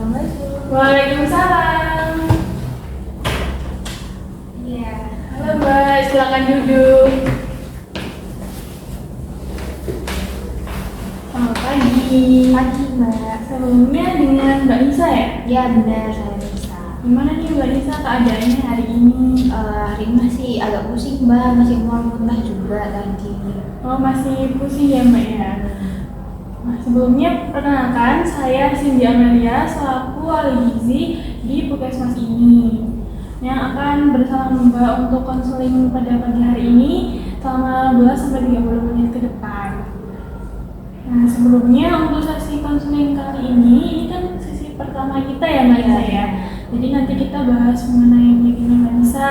Assalamualaikum. Waalaikumsalam. Iya. Halo Mbak, silakan duduk. Selamat pagi. Pagi Mbak. Sebelumnya dengan Mbak Nisa ya? Ya benar, saya bisa. Gimana nih Mbak Nisa keadaannya hari ini? Hari ini masih agak pusing Mbak, masih mual muntah juga tadi. Oh masih pusing ya Mbak ya? Nah, sebelumnya perkenalkan saya Cindy Amelia selaku ahli gizi di Puskesmas ini yang akan bersama Mbak untuk konseling pada pagi hari ini selama 12 sampai 30 menit ke depan. Nah, sebelumnya untuk sesi konseling kali ini kan sesi pertama kita ya Mbak Nisa ya. Jadi nanti kita bahas mengenai penyakitnya Mbak Nisa,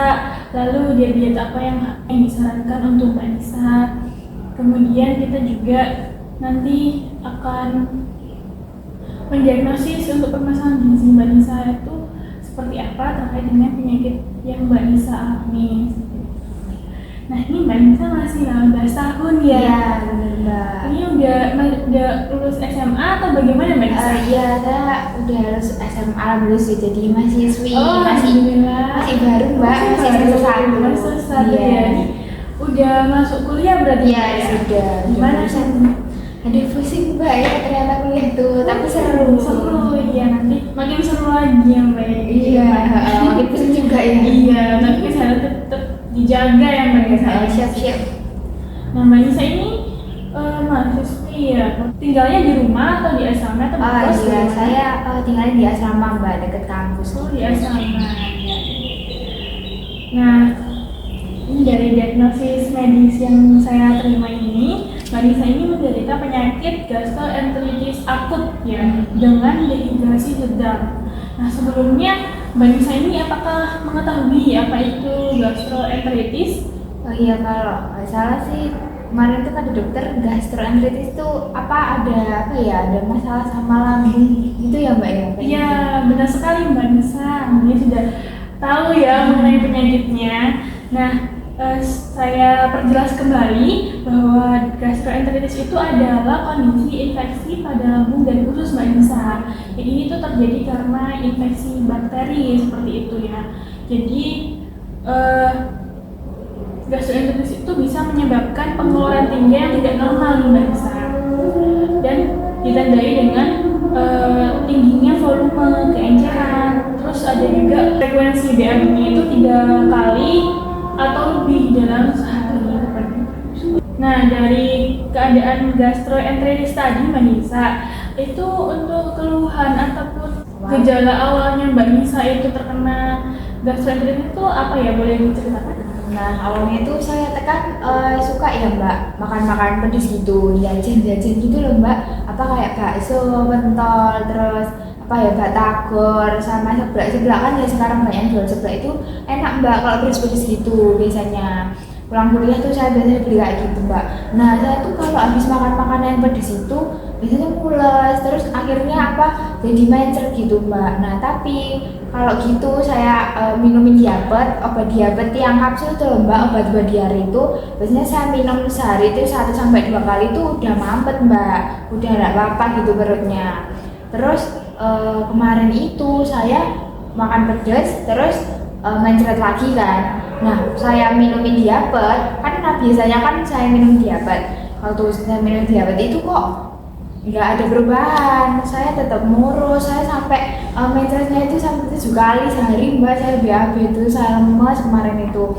lalu diet apa yang disarankan untuk Mbak Nisa. Kemudian kita juga nanti akan mendiagnosis untuk permasalahan gizi Mbak Nisa itu seperti apa terkait dengan penyakit yang Mbak Nisa alami. Nah ini Mbak Nisa masih 18 tahun ya? Iya benar Mbak. Ini udah lulus SMA atau bagaimana Mbak Nisa? Iya, saya udah lulus SMA lulus ya, jadi mahasiswi, masih alhamdulillah. baru Mbak, masih semester satu. Semester satu Iya. ya. Ini udah masuk kuliah berarti Iya ya? sudah. Gimana Udah sih? Ada pusing Mbak ya ternyata kuliah tuh, tapi seru. Seru ya, nanti makin seru lagi ya Mbak ya. Iya, makin pusing juga ya. Iya, tapi kesehatan tetap dijaga ya Mbak Nisa. Siap-siap. Nah Mbak Nisa ini mahasiswi ya, tinggalnya di rumah atau di asrama atau di kos? Iya, saya tinggal di asrama Mbak, deket kampus. Oh di asrama ya. Nah, ini dari diagnosis medis yang saya terima ini, Mbak Nisa ini menderita penyakit gastroenteritis akut ya, dengan dehidrasi sedang. Nah sebelumnya Mbak Nisa ini apakah mengetahui apa itu gastroenteritis? Oh iya, kalau nggak salah sih kemarin tuh kata dokter gastroenteritis tuh ada masalah sama lambung gitu ya Mbak ya? Iya benar sekali Mbak Nisa, ini sudah tahu ya mengenai penyakitnya. Nah saya perjelas kembali bahwa gastroenteritis itu adalah kondisi infeksi pada lambung dan usus Mbak Nisa. Jadi ini tuh terjadi karena infeksi bakteri seperti itu ya. Jadi gastroenteritis itu bisa menyebabkan pengeluaran tinggi yang tidak normal nih Mbak Nisa, dan ditandai dengan tingginya volume, keenceran, terus ada juga frekuensi BAB-nya itu 3 kali atau lebih dalam sehari. Nah dari keadaan gastroenteritis tadi Mbak Nisa, itu untuk keluhan ataupun gejala awalnya Mbak Nisa itu terkena gastroenteritis itu apa ya, boleh diceritakan? Nah awalnya tuh saya tekan suka ya Mbak makan pedes gitu, jajan gitu loh Mbak, apa kayak bakso, pentol, terus apa ya batagor sama seblak kan ya, sekarang banyak yang jual seblak itu enak Mbak kalau pedes gitu biasanya. Pulang kuliah tuh saya biasanya beli kayak gitu Mbak. Nah saya tuh kalau habis makan makanan yang pedes itu biasanya mules, terus akhirnya jadi mencret gitu Mbak. Nah tapi kalau gitu saya minumin obat diabet yang kapsul tuh loh Mbak, obat diare itu biasanya saya minum sehari itu 1-2 kali itu udah mampet Mbak, udah nggak apa-apa gitu perutnya. Terus kemarin itu saya makan pedas terus mencret lagi kan. Nah saya minumin diabet kan, biasanya kan saya minum diabet, kalau saya minum diabet itu kok nggak ada perubahan, saya tetap murus, saya sampai mencretnya itu sampai 7 kali sehari Mbak, saya BAB itu, saya lemas kemarin itu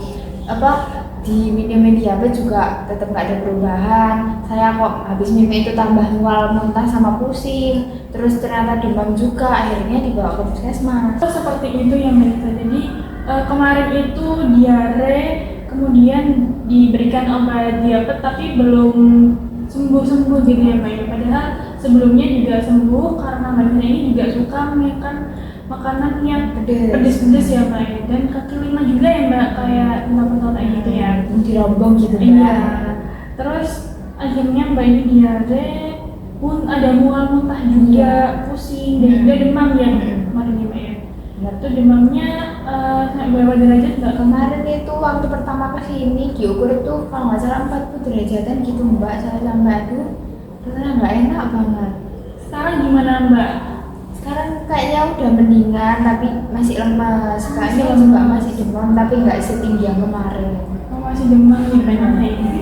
di minumin diabet juga tetap nggak ada perubahan. Saya kok habis minum itu tambah mual muntah sama pusing, terus ternyata demam juga, akhirnya dibawa ke puskesmas. Seperti itu ya Mbak Nisa. Jadi kemarin itu diare, kemudian diberikan obat diabet tapi belum sembuh gitu ya Mbak ya. Padahal sebelumnya juga sembuh karena Mbak Nisa ini juga suka makan makanan yang pedes ya Mbak ya. Dan kaki lima juga ya Mbak, kayak pentol kayak gitu ya, dirombong gitu Mbak. Iya. Terus akhirnya Mbak ini diare, pun ada mual muntah juga, pusing dan juga demam ya kemarin ya Mbak ya. Itu demamnya berapa derajat Mbak? Kemarin itu waktu pertama kesini diukur tuh kalau nggak salah 40 derajatan gitu Mbak, saya sampai aduh ternyata nggak enak banget. Sekarang gimana Mbak? Sekarang kayaknya udah mendingan tapi masih lemas. Kayaknya juga masih demam tapi nggak setinggi yang kemarin. Oh, masih demam ya Mbak ini.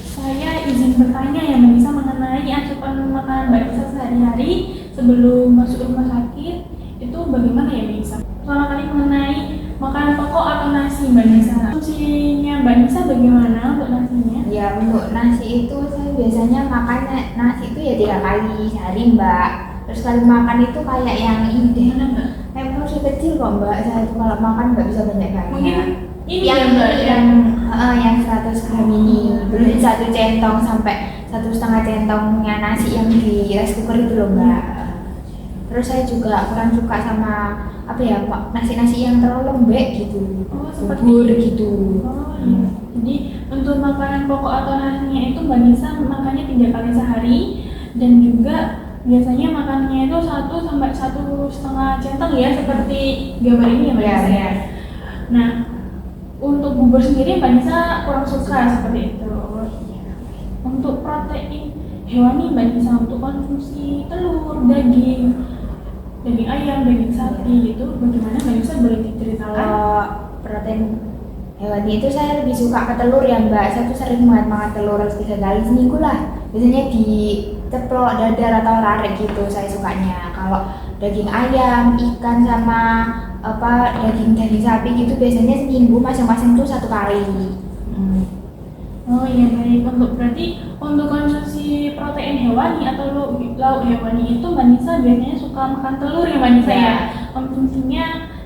Saya izin bertanya ya Mbak Nisa mengenai asupan makanan Mbak Nisa sehari-hari sebelum masuk rumah sakit itu bagaimana ya Mbak Nisa? Pertama kali mengenai makanan pokok atau nasi Mbak Nisa. Fungsinya Mbak Nisa bagaimana untuk nasinya? Ya untuk nasi itu saya biasanya makan nasi itu ya 3 kali sehari Mbak. Terus kali makan itu kayak yang ini Mbak? kayak porsi kecil kok Mbak. Saya itu kalau makan nggak bisa banyak-banyak. Mungkin ini yang ya Mbak yang 100 gram ini beli 1 centong sampai 1,5 centongnya nasi yang di rice cooker itu loh Mbak. Terus saya juga kurang suka sama apa ya Pak, nasi-nasi yang terlalu lembek gitu, Oh, seperti bubur gitu. Oh iya. Jadi untuk makanan pokok atau nasinya itu Mbak Nisa makannya 3 kali sehari dan juga biasanya makannya itu 1 sampai 1,5 centong ya seperti gambar ini ya Mbak Nisa ya. Nah untuk bubur sendiri Mbak Nisa kurang suka seperti itu. Untuk protein hewani Mbak Nisa untuk konsumsi telur, daging ayam, daging sapi gitu bagaimana Mbak Nisa boleh diceritakan? Kalau protein hewani itu saya lebih suka ke telur ya Mbak. Saya tuh sering banget makan telur 3 kali seminggu lah. Biasanya di ceplok, dadar atau lare gitu saya sukanya. Kalau daging ayam, ikan sama daging sapi gitu biasanya seminggu masing-masing tuh 1 kali. Oh iya baik, berarti untuk konsumsi protein hewani atau lauk hewani itu Mbak Nisa biasanya suka makan telur ya Mbak Nisa ya? Konsumsinya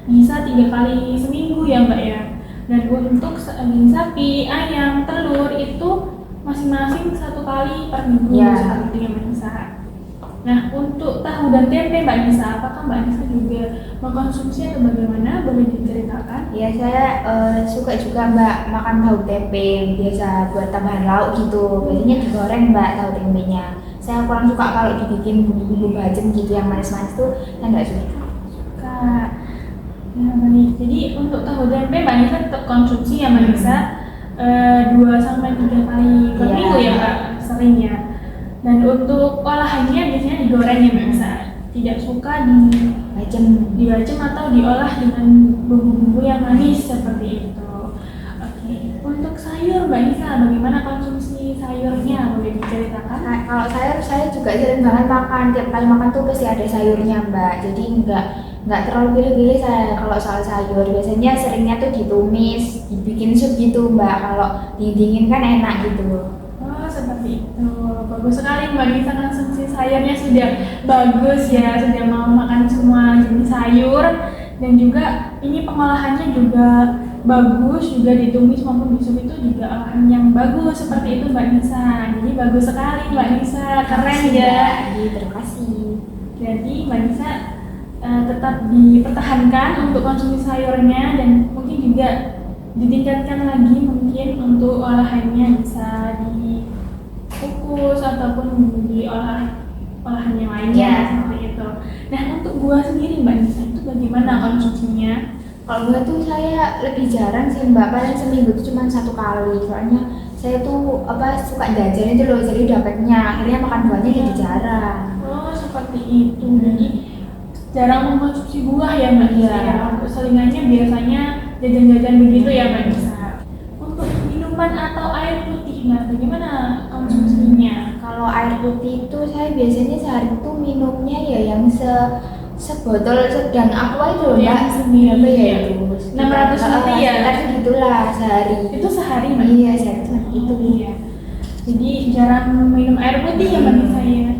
bisa 3 kali seminggu ya Mbak ya. Dan untuk daging sapi, ayam, telur itu masing-masing 1 kali per minggu seperti itu ya Mbak Nisa. Nah untuk tahu dan tempe Mbak Nisa, apakah Mbak Nisa juga mengkonsumsi atau bagaimana? Boleh diceritakan? Ya saya suka juga Mbak makan tahu tempe, biasa buat tambahan lauk gitu. Biasanya digoreng Mbak tahu tempenya. Saya kurang suka kalau dibikin bumbu-bumbu bacem gitu yang manis-manis tuh, saya nggak suka. Nah baik, jadi untuk tahu tempe Mbak Nisa tetap konsumsi ya Mbak Nisa 2-3 kali per minggu ya Mbak seringnya. Dan untuk olahannya biasanya digoreng ya Mbak Nisa, tidak suka dibacem atau diolah dengan bumbu-bumbu yang manis seperti itu. Oke, untuk sayur Mbak Nisa bagaimana konsumsi sayurnya, boleh diceritakan? Nah, kalau saya juga sering banget makan, tiap kali makan tuh pasti ada sayurnya Mbak. Jadi nggak terlalu pilih-pilih saya kalau soal sayur. Biasanya seringnya tuh ditumis, dibikin sup gitu Mbak. Kalau dingin kan enak gitu. Oh seperti itu, bagus sekali Mbak Nisa konsumsi sayurnya sudah bagus ya, sudah mau makan semua jenis sayur dan juga ini pengolahannya juga bagus, juga ditumis maupun disup itu juga olahan yang bagus seperti itu Mbak Nisa. Jadi bagus sekali Mbak Nisa, keren ya. Terima kasih. Jadi Mbak Nisa tetap dipertahankan untuk konsumsi sayurnya dan mungkin juga ditingkatkan lagi mungkin untuk olahannya bisa dikukus ataupun diolah olahan yang lainnya seperti itu. Nah untuk buah sendiri Mbak Nisa itu bagaimana konsumsinya? Kalau buah tuh saya lebih jarang sih Mbak, paling seminggu tuh cuma 1 kali. Soalnya saya tuh suka jajan itu loh, jadi dapatnya akhirnya makan buahnya jadi jarang. Oh seperti itu, jadi jarang mengkonsumsi buah ya Mbak Nisa ya. Untuk selingannya biasanya jajan-jajan begitu ya Mbak Nisa. Untuk minuman atau air putih, nah bagaimana konsumsinya? Kalau air putih itu saya biasanya sehari itu minumnya ya yang sebotol sedang aqua itu loh Mbak. Berapa ya itu? 600 ml ya? Sekitar segitulah sehari. Itu sehari Mbak? Iya sehari cuma itu. Iya. Jadi jarang minum air putih ya Mbak Nisa ya.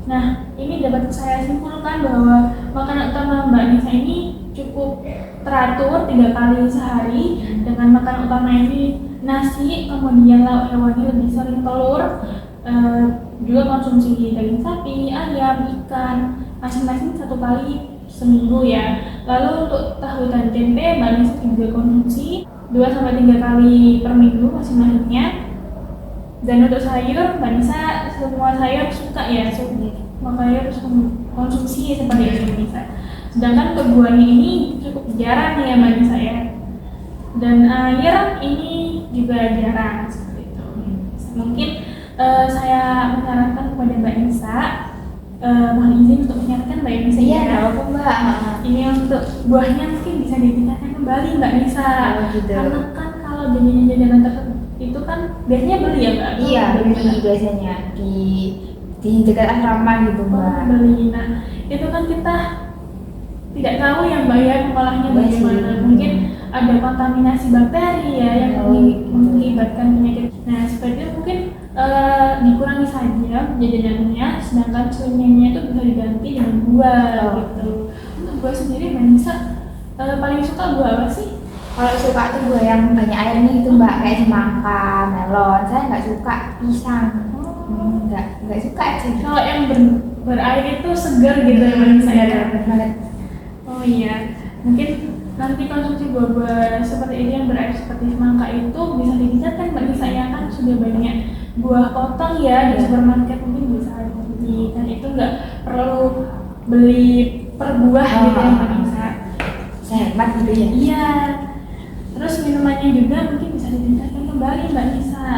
Nah ini dapat saya simpulkan bahwa makanan utama Mbak Nisa ini cukup teratur 3 kali sehari dengan makanan utama ini nasi, kemudian lauk hewani lebih sering telur, juga konsumsi daging sapi, ayam, ikan, masing-masing 1 kali seminggu ya. Lalu untuk tahu dan tempe Mbak Nisa juga konsumsi 2-3 kali per minggu masing-masingnya. Dan untuk sayur Mbak Nisa semua sayur suka ya, makanya harus konsumsi seperti itu Mbak Nisa. Sedangkan kebuahannya ini cukup jarang ya Mbak Nisa ya. Dan air ini juga jarang seperti itu. Mungkin saya menyarankan kepada Mbak Nisa mohon izin untuk mengingatkan Mbak Nisa Iya, ya. nggak apa-apa Mbak. Ini untuk buahnya mungkin bisa ditingkatkan kembali Mbak Nisa. Oh, gitu. Karena kan kalau jajanan-jajanan tersebut itu kan biasanya beli ya Mbak? Iya, Atau beli bagaimana? biasanya di dekat asrama gitu Oh, Mbak. beli. Nah, itu kan kita tidak tahu yang Mbak ya pengolahnya Iya sih. bagaimana. Mungkin ada kontaminasi bakteri ya yang Oh, gitu. mengakibatkan penyakit. Nah, seperti itu mungkin dikurangi saja jajanannya, sedangkan selingannya itu bisa diganti dengan buah Oh. gitu. Untuk buah sendiri Mbak Nisa paling suka buah apa sih? Kalau suka tuh buah yang banyak airnya itu Mbak, kayak semangka, melon. Saya nggak suka pisang. Nggak suka aja. Kalau yang berair itu segar gitu ya Mbak Nisa ya? Bener banget. Oh iya, mungkin nanti konsumsi buah-buah seperti ini yang berair seperti semangka itu bisa ditingkatkan Mbak Nisa ya, kan sudah banyak buah potong ya di supermarket, mungkin bisa dibeli dan itu nggak perlu beli per buah gitu ya Mbak Nisa. Hemat gitu ya. Iya, terus minumannya juga mungkin bisa ditingkatkan kembali Mbak Nisa.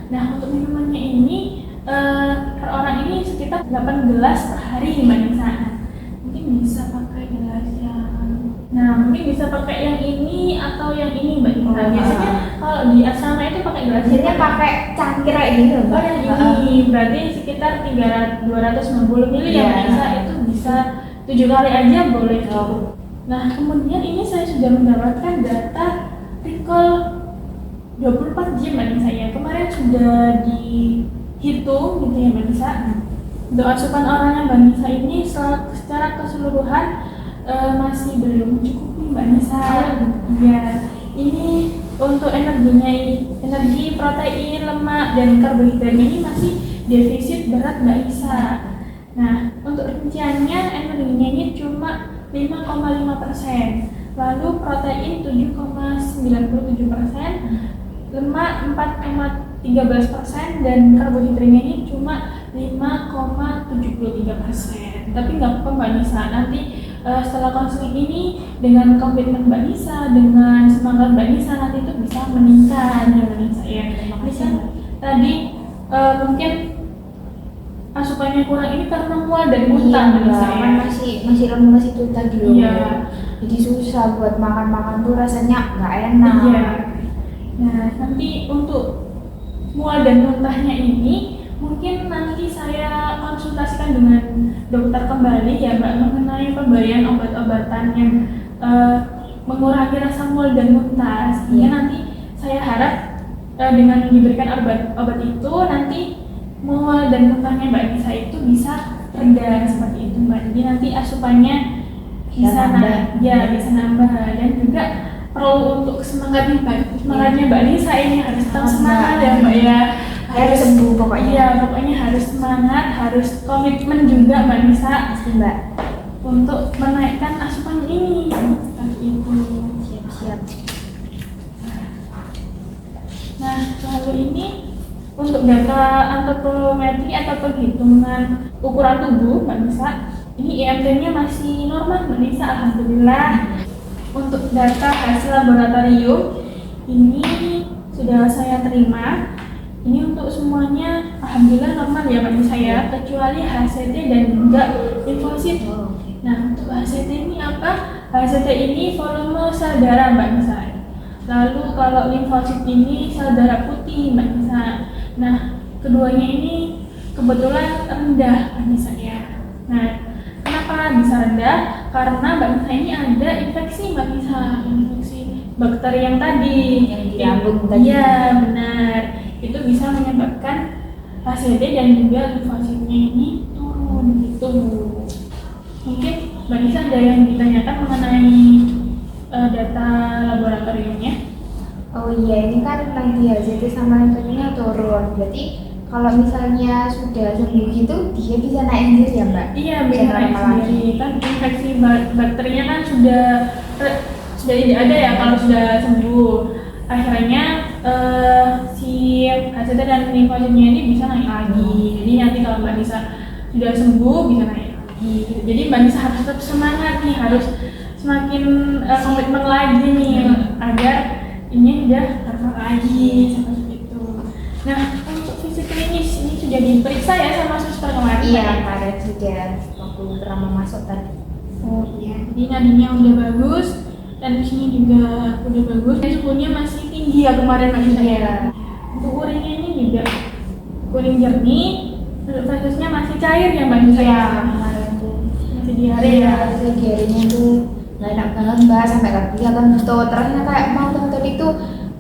Nah, untuk minumannya ini per orang ini sekitar 8 gelas per hari Mbak Nisa. Mungkin bisa pakai gelas mungkin bisa pakai yang ini atau yang ini Mbak Nisa. Oh, Biasanya kalau di asrama itu pakai gelas Biasanya pakai cangkir kayak gini loh Oh, Mbak. yang ini berarti sekitar 290 ml ya Iya. Mbak Nisa, itu bisa 7 kali aja boleh. Oh. Nah, kemudian ini saya sudah mendapatkan data recall 24 jam Mbak Nisa ya. Kemarin sudah dihitung gitu ya Mbak Nisa. Untuk asupan orangnya Mbak Nisa ini secara keseluruhan masih belum cukup nih Mbak Nisa. Ya, ini untuk energinya, energi, protein, lemak, dan karbohidrat ini masih defisit berat Mbak Nisa. Nah, untuk rinciannya energinya ini cuma 5,5%, lalu protein 7,97%, lemak 4,13%, dan karbohidratnya ini cuma 5,73%. Tapi nggak apa-apa Mbak Nisa, nanti setelah konseling ini dengan komitmen Mbak Nisa, dengan semangat Mbak Nisa, nanti itu bisa meningkat ya Mbak Nisa ya. Bisa tadi mungkin asupannya kurang ini karena mual dan muntah Mbak Nisa ya. Kan masih lemes itu tadi loh. Iya. Jadi susah buat makan tuh, rasanya nggak enak. Iya. Nah, nanti untuk mual dan muntahnya ini mungkin nanti saya konsultasikan dengan dokter kembali ya Mbak, mengenai pemberian obat-obatan yang mengurangi rasa mual dan muntah. Sehingga nanti saya harap dengan diberikan obat itu nanti mual dan muntahnya Mbak Nisa itu bisa reda seperti itu Mbak. Jadi nanti asupannya bisa naik, ya bisa nambah, dan juga perlu untuk semangatnya Mbak Nisa ini harus tetap semangat ya Mbak ya. Harus sembuh pokoknya. Iya, pokoknya harus semangat, harus komitmen juga Mbak Nisa Pasti Mbak. untuk menaikkan asupan ini. Seperti itu. Siap-siap. Nah, lalu ini untuk data antropometri atau penghitungan ukuran tubuh Mbak Nisa, ini IMT-nya masih normal Mbak Nisa, alhamdulillah. Untuk data hasil laboratorium ini sudah saya terima. Ini untuk semuanya alhamdulillah normal ya Mbak Nisa ya, kecuali HCT dan juga limfosit. Nah, untuk HCT ini apa? HCT ini volume sel darah Mbak Nisa. Lalu kalau limfosit ini sel darah putih Mbak Nisa. Nah, keduanya ini kebetulan rendah Mbak Nisa ya. Nah, kenapa bisa rendah? Karena Mbak Nisa ini ada infeksi Mbak Nisa, infeksi bakteri yang tadi. Yang di lambung tadi. Iya, benar. Itu bisa menyebabkan HCT dan juga limfositnya ini turun gitu. Mungkin Mbak Nisa ada yang ditanyakan mengenai data laboratoriumnya. Oh iya, ini kan lagi HCT sama limfositnya turun. Berarti kalau misalnya sudah sembuh gitu, dia bisa naik sendiri ya Mbak? Iya, Bisa bisa naik normal sendiri. Kan infeksi bakterinya kan sudah tidak ada ya kalau sudah sembuh. Akhirnya si HCT dan limfositnya ini bisa naik lagi. Jadi nanti kalau Mbak Nisa sudah sembuh bisa naik lagi. Jadi Mbak Nisa harus tetap semangat nih, harus semakin komitmen lagi nih agar ini udah normal lagi seperti itu. Nah, untuk visi klinis ini sudah diperiksa ya sama suster kemarin? Iya, Mbak, ya? kemarin sudah waktu pertama masuk tadi. Oh iya, jadi nadinya udah bagus dan di sini juga udah bagus. Dan suhunya masih tinggi ya kemarin Mbak Nisa ya. Untuk urinnya ini juga kuning jernih, untuk festusnya masih cair ya Mbak Nisa ya. Kemarin tuh. Masih diare Iya, ya. saya diarinya tuh nggak enak banget mbak, sampai kaki kentut. Terusnya kayak mau kentut itu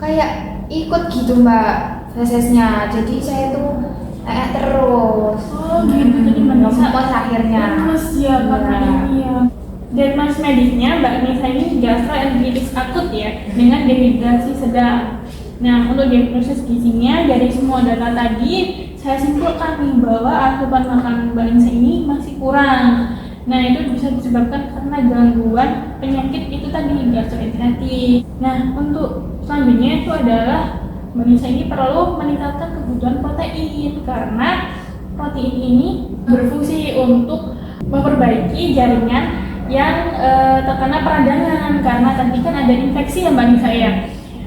kayak ikut gitu mbak fesesnya. Jadi saya tuh terus. Oh gitu, jadi Mbak Nisa Lemes akhirnya. lemes ya karena Iya. ini ya. Diagnosis medisnya Mbak Nisa ini gastroenteritis akut ya dengan dehidrasi sedang. Nah, untuk diagnosis gizinya dari semua data tadi saya simpulkan nih bahwa asupan makanan Mbak Nisa ini masih kurang. Nah, itu bisa disebabkan karena gangguan penyakit itu tadi gastroenteritis. Nah, untuk selanjutnya itu adalah Mbak Nisa ini perlu meningkatkan kebutuhan protein karena protein ini berfungsi untuk memperbaiki jaringan yang terkena peradangan karena tadi kan ada infeksi ya Mbak Nisa ya.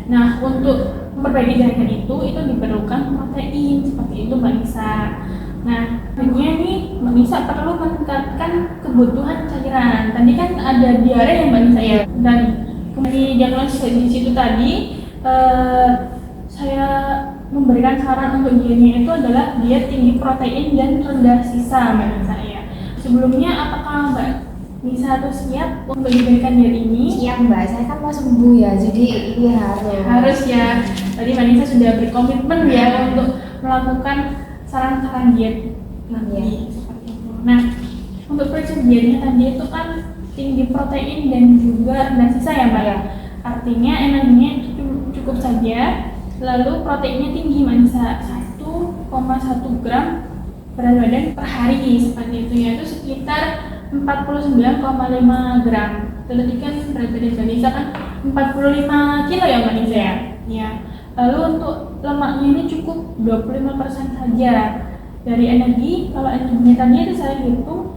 Nah, untuk memperbaiki jaringan itu diperlukan protein seperti itu Mbak Nisa. Nah, selanjutnya nih Mbak Nisa perlu meningkatkan kebutuhan cairan. Tadi kan ada diare ya Mbak Nisa ya. Dan di diagnosis di situ tadi saya memberikan saran untuk dietnya itu adalah diet tinggi protein dan rendah sisa Mbak Nisa ya. Sebelumnya apakah Mbak Nisa tuh siap untuk diberikan diet ini? Siap mbak, saya kan mau sembuh ya, jadi ini Harus ya. Tadi Mbak Nisa sudah berkomitmen ya untuk melakukan saran-saran diet nanti seperti itu. Nah, untuk prinsip dietnya tadi itu kan tinggi protein dan juga rendah sisa ya Mbak ya. Artinya energinya cukup saja, lalu proteinnya tinggi Mbak Nisa, 1,1 gram berat badan per hari seperti itu ya, itu sekitar 49,5 gram. Tadi kan berat badan Mbak Nisa kan 45 kilo ya Mbak Nisa ya. Ya. Lalu untuk lemaknya ini cukup 25% saja. Dari energi, kalau energinya tadi itu saya hitung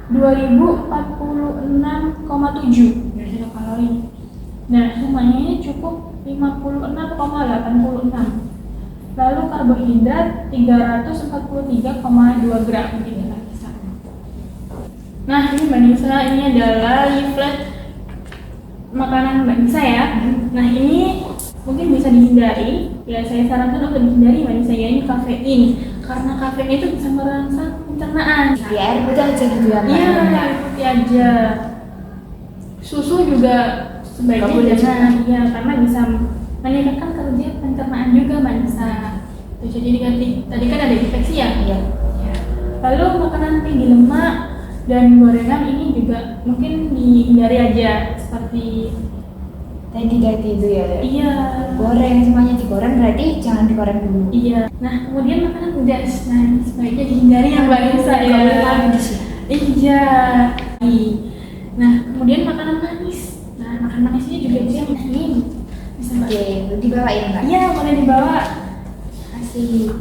2046,7 kalori. Nah, semuanya ini cukup 56,86. Lalu karbohidrat 343,2 gram gitu Mbak Nisa. Nah, ini Mbak Nisa, ini adalah leaflet makanan Mbak Nisa ya. Nah, ini mungkin bisa dihindari. Ya, saya sarankan untuk dihindari Mbak Nisa ya, ini kafein. Karena kafein itu bisa merangsang pencernaan. Ya air putih aja gitu ya mbak. Iya, air putih aja. Susu juga Nggak boleh sebaiknya jangan, iya, karena bisa meningkatkan kerja pencernaan juga Mbak Nisa. Tuh, jadi tadi kan ada infeksi ya. Iya. Lalu makanan tinggi lemak dan gorengan ini juga mungkin dihindari aja, seperti Tadi itu ya. iya, Goreng, semuanya digoreng berarti jangan digoreng dulu. iya. Nah, kemudian makanan pedas, nah ini sebaiknya dihindari ya Mbak Nisa ya. Nggak boleh pedas ya? Iya. Nah, kemudian makanan manis. Nah, makanan manis ini juga bisa bisa Mbak. Oke, dibawa ya mbak. Iya, boleh dibawa. Asik.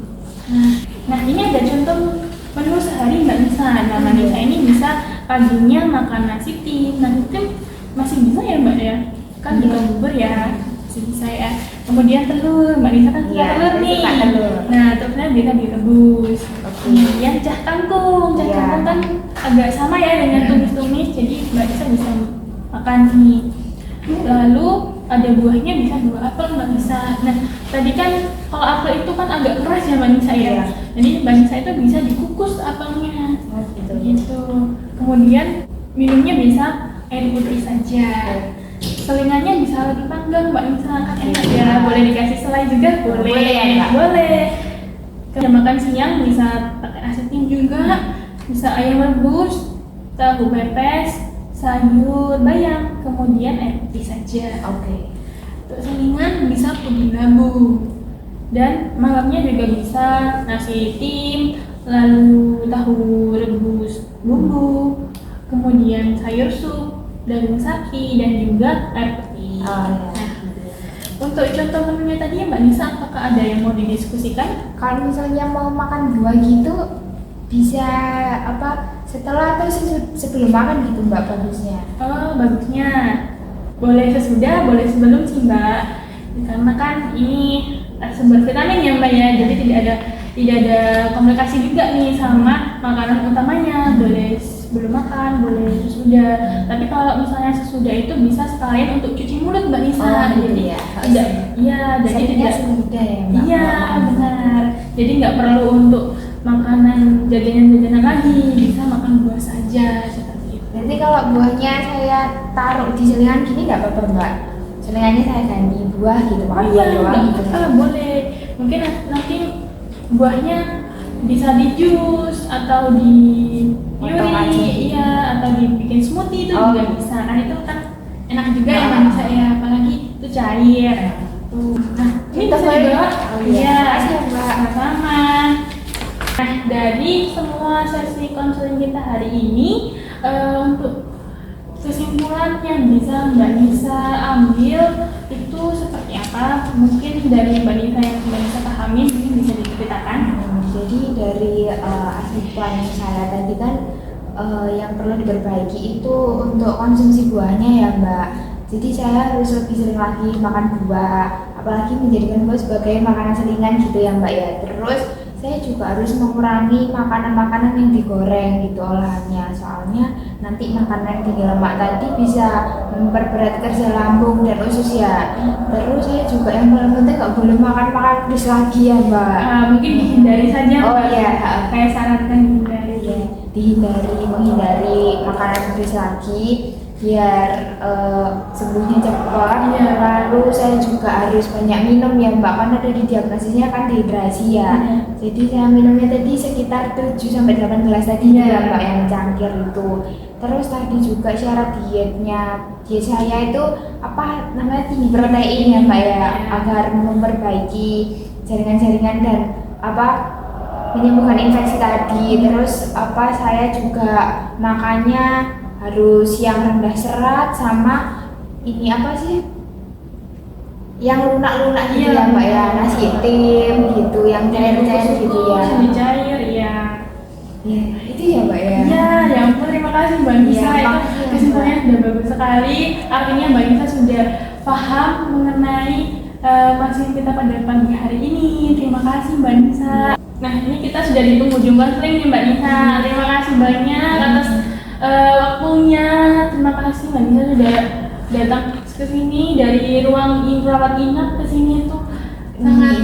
Nah, ini ada contoh menu sehari Mbak Nisa. Nah, Mbak Nisa ini bisa paginya makan nasi tim. Nasi tim masih bisa ya Mbak ya? Kan Iya. bukan bubur ya, masih bisa ya. Kemudian telur, Mbak Nisa kan suka Iya, telur saya nih. suka telur. Nah, telurnya bisa direbus. Oke. Kemudian cah kangkung Iya. kan agak sama ya dengan tumis-tumis, jadi Mbak Nisa bisa makan nih. Lalu ada buahnya, bisa buah apel Mbak Nisa. Nah, tadi kan kalau apel itu kan agak keras ya Mbak Nisa ya. Iya. Jadi Mbak Nisa itu bisa dikukus apelnya. Oh, gitu. Gitu. Kemudian minumnya bisa air putih saja. Selingannya bisa dipanggang Mbak Nisa, kan enak ya. Boleh dikasih selai juga boleh. Boleh ya, Mbak? Boleh. Kalau makan siang bisa pakai nasi tim juga, bisa ayam rebus, tahu pepes, sayur bayam, kemudian air putih saja. Oke. Untuk selingan bisa puding labu. Dan malamnya juga bisa nasi tim, lalu tahu rebus bumbu, kemudian sayur sup, daging sapi, dan juga air putih. Oh, iya. Nah, untuk contoh menunya tadi Mbak Nisa, apakah ada yang mau didiskusikan? Kalau misalnya mau makan buah gitu bisa apa setelah atau sebelum makan gitu mbak bagusnya? Oh, bagusnya boleh sesudah, boleh sebelum sih Mbak. Karena kan ini sumber vitamin ya Mbak ya, jadi tidak ada tidak ada komplikasi juga nih sama makanan utamanya, boleh sebelum makan, boleh sesudah. Tapi kalau misalnya sesudah itu bisa sekalian untuk cuci mulut Mbak Nisa. gitu Jadi ya. tidak, iya, jadi Seringnya tidak, semudah ya Mbak. iya benar. Jadi nggak perlu untuk makanan jajanan-jajanan lagi, bisa makan buah saja seperti itu. Nanti kalau buahnya saya taruh di selingan gini nggak apa-apa Mbak? Selingannya saya ganti buah gitu, makan buah Iya, doang gitu. boleh. Mungkin nanti buahnya bisa di jus atau di Potong aja puree, gitu. iya, atau dibikin smoothie itu Oh. juga bisa. Kan itu kan enak juga ya Ah. Mbak Nisa ya, apalagi itu cair. Tuh. Nah, ini Kita bisa boleh. dibawa. Oh iya. Makasih ya, Mbak. Sama-sama. Nah, dari semua sesi konseling kita hari ini, untuk kesimpulan yang bisa Mbak Nisa ambil itu seperti apa? Mungkin dari Mbak Nisa yang Mbak Nisa pahami, mungkin bisa diceritakan. Jadi dari asupan saya tadi kan yang perlu diperbaiki itu untuk konsumsi buahnya ya Mbak. Jadi saya harus lebih sering lagi makan buah, apalagi menjadikan buah sebagai makanan selingan gitu ya Mbak ya. Terus saya juga harus mengurangi makanan-makanan yang digoreng gitu olahannya, soalnya nanti makanan yang tinggi lemak tadi bisa memperberat kerja lambung dan usus ya. Terus saya juga yang paling penting nggak boleh makan pedes lagi ya Mbak. Mungkin dihindari saja. Oh Mbak. iya. Saya sarankan dihindari. Iya, menghindari makanan pedas lagi biar sembuhnya cepat. Iya. Lalu saya juga harus banyak minum ya Mbak, karena dari diagnosisnya kan dehidrasi ya. Iya. Jadi saya minumnya tadi sekitar 7-8 gelas tadi Iya. ya Mbak, yang cangkir itu. Terus tadi juga syarat diet saya itu apa namanya, tinggi protein ya Mbak ya, agar memperbaiki jaringan-jaringan dan menyembuhkan infeksi tadi. Terus saya juga makannya harus yang rendah serat, sama ini yang lunak-lunak gitu ya Mbak ya, nasi tim gitu, yang cair-cair gitu ya. Yang cair ya. Ya, itu ya Mbak ya. Ya, ya ampun, terima kasih Mbak Nisa. Iya, Itu makasih, kesimpulannya sudah bagus sekali. Artinya Mbak Nisa sudah paham mengenai pasien kita pada pagi hari ini. Terima kasih Mbak Nisa. Nah, ini kita sudah di penghujung konseling nih Mbak Nisa. Terima kasih banyak atas waktunya. Terima kasih Mbak Nisa sudah datang ke sini dari ruang rawat inap ke sini itu sangat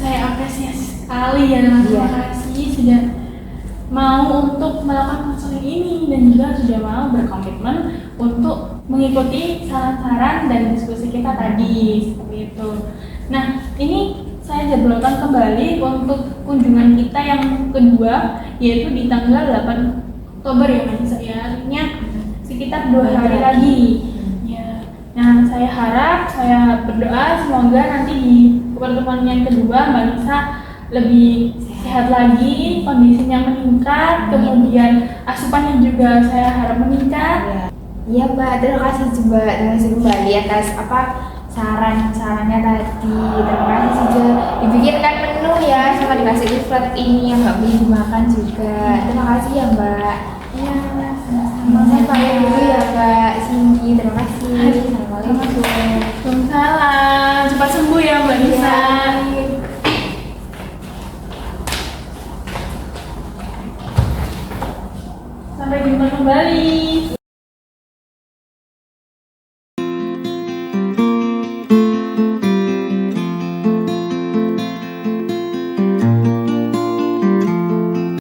saya apresiasi sekali ya. Terima kasih sudah mau untuk melakukan konseling ini dan juga sudah mau berkomitmen untuk mengikuti saran-saran dan diskusi kita tadi seperti itu. Nah, ini saya jadwalkan kembali untuk kunjungan kita yang kedua, yaitu di tanggal 8 Oktober ya Mas Nisa ya, artinya sekitar 2 hari lagi. Ya. Nah, saya berdoa semoga nanti di pertemuan yang kedua Mbak Nisa lebih sehat lagi, kondisinya meningkat, kemudian asupannya juga saya harap meningkat. Iya Mbak, terima kasih kembali atas saran-sarannya tadi. Terima kasih sudah dibikinkan menu ya, sama dikasih leaflet ini yang nggak boleh dimakan juga. Terima kasih ya Mbak. Ya.